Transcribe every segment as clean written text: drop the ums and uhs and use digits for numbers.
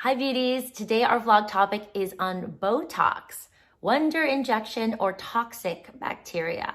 Hi beauties, today our vlog topic is on Botox, wonder injection or toxic bacteria.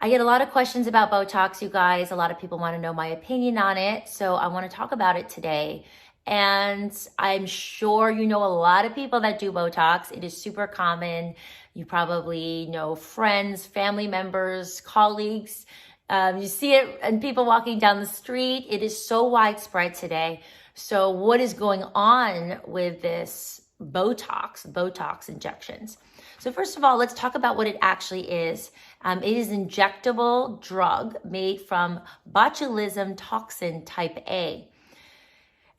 I get a lot of questions about Botox, you guys. A lot of people want to know my opinion on it, so I want to talk about it today. And I'm sure you know a lot of people that do Botox. It is super common. You probably know friends, family members, colleagues. You see it in people walking down the street. It is so widespread today. So what is going on with this Botox injections? So first of all, let's talk about what it actually is. It is injectable drug made from botulism toxin type A.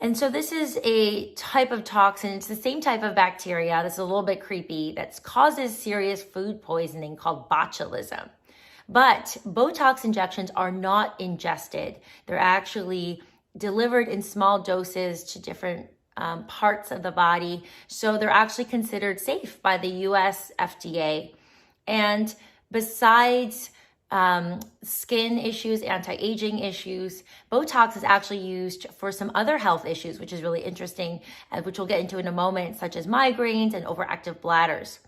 And so this is a type of toxin. It's the same type of bacteria that's a little bit creepy that causes serious food poisoning called botulism. But Botox injections are not ingested. They're actually delivered in small doses to different parts of the body. So they're actually considered safe by the US FDA. And besides skin issues, anti-aging issues, Botox is actually used for some other health issues, which is really interesting, which we'll get into in a moment, such as migraines and overactive bladders.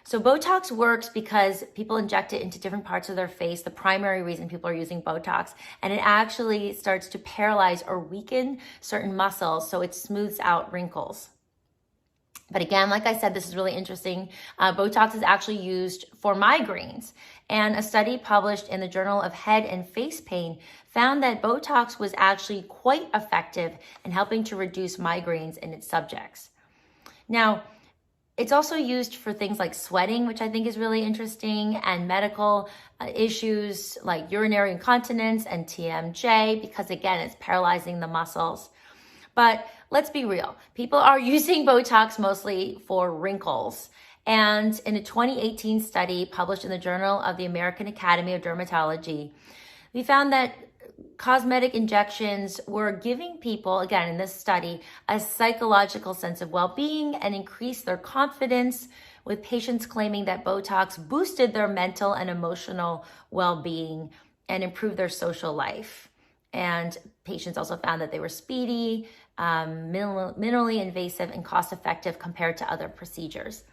So Botox works because people inject it into different parts of their face, the primary reason people are using Botox, and it actually starts to paralyze or weaken certain muscles, so it smooths out wrinkles. But again, like I said, this is really interesting. Botox is actually used for migraines, and a study published in the Journal of Head and Face Pain found that Botox was actually quite effective in helping to reduce migraines in its subjects. Now, it's also used for things like sweating, which I think is really interesting, and medical issues like urinary incontinence and TMJ, because again, it's paralyzing the muscles. But let's be real. People are using Botox mostly for wrinkles. And in a 2018 study published in the Journal of the American Academy of Dermatology, we found that cosmetic injections were giving people, again in this study, a psychological sense of well-being and increased their confidence, with patients claiming that Botox boosted their mental and emotional well-being and improved their social life. And patients also found that they were speedy, minimally invasive, and cost-effective compared to other procedures.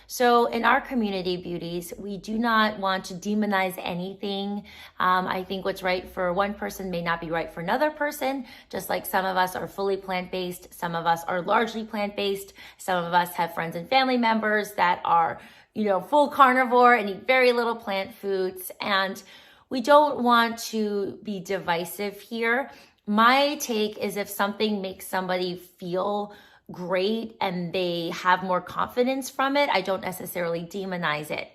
So in our community, beauties, we do not want to demonize anything. I think what's right for one person may not be right for another person, just like some of us are fully plant-based, some of us are largely plant-based, some of us have friends and family members that are, full carnivore and eat very little plant foods. And we don't want to be divisive here. My take is if something makes somebody feel great and they have more confidence from it, I don't necessarily demonize it.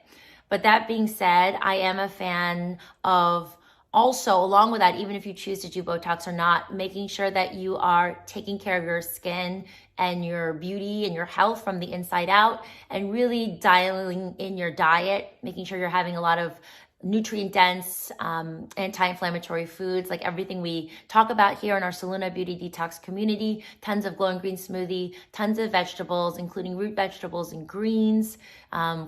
But that being said, I am a fan of also, along with that, even if you choose to do Botox or not, making sure that you are taking care of your skin and your beauty and your health from the inside out, and really dialing in your diet, making sure you're having a lot of nutrient-dense, anti-inflammatory foods, like everything we talk about here in our Saluna Beauty Detox community. Tons of glowing green smoothie, tons of vegetables, including root vegetables and greens,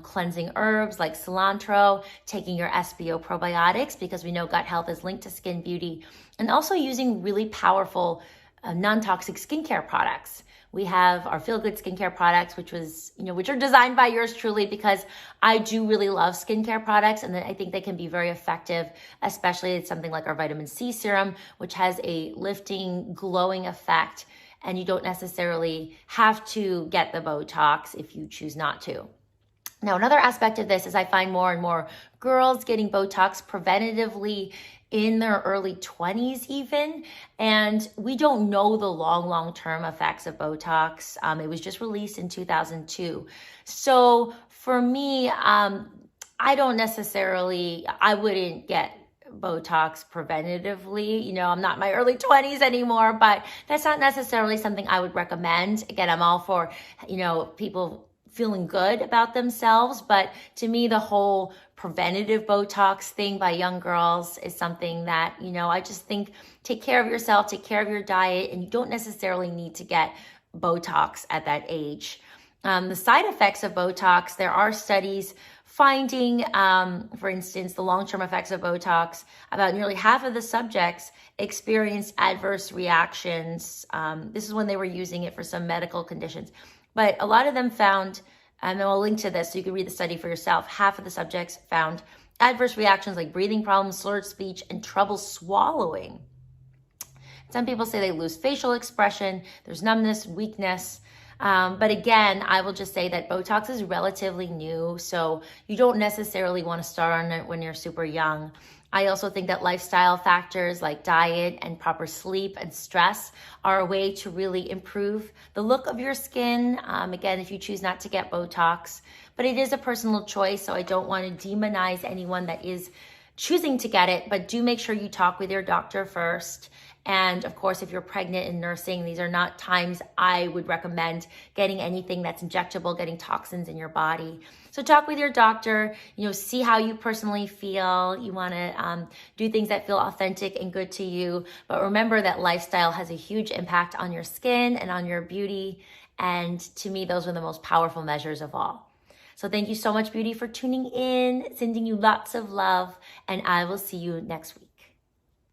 cleansing herbs like cilantro, taking your SBO probiotics because we know gut health is linked to skin beauty, and also using really powerful non-toxic skincare products. We have our Feel Good skincare products, which are designed by yours truly, because I do really love skincare products, and I think they can be very effective, especially something like our vitamin C serum, which has a lifting, glowing effect, and you don't necessarily have to get the Botox if you choose not to. Now, another aspect of this is I find more and more girls getting Botox preventatively in their early 20s even, and we don't know the long-term effects of Botox. It was just released in 2002. So for me, I wouldn't get Botox preventatively. I'm not in my early 20s anymore, but that's not necessarily something I would recommend. Again, I'm all for, people feeling good about themselves, but to me, the whole preventative Botox thing by young girls is something that, I just think, take care of yourself, take care of your diet, and you don't necessarily need to get Botox at that age. The side effects of Botox, there are studies finding, for instance, the long-term effects of Botox. About nearly half of the subjects experienced adverse reactions. This is when they were using it for some medical conditions. But a lot of them found, and I'll link to this so you can read the study for yourself, half of the subjects found adverse reactions like breathing problems, slurred speech, and trouble swallowing. Some people say they lose facial expression, there's numbness, weakness. But again, I will just say that Botox is relatively new, so you don't necessarily want to start on it when you're super young. I also think that lifestyle factors like diet and proper sleep and stress are a way to really improve the look of your skin. Again, if you choose not to get Botox, but it is a personal choice, so I don't want to demonize anyone that is choosing to get it, but do make sure you talk with your doctor first. And of course, if you're pregnant and nursing, these are not times I would recommend getting anything that's injectable, getting toxins in your body. So talk with your doctor, see how you personally feel. You want to do things that feel authentic and good to you. But remember that lifestyle has a huge impact on your skin and on your beauty. And to me, those are the most powerful measures of all. So thank you so much, beauty, for tuning in, sending you lots of love, and I will see you next week.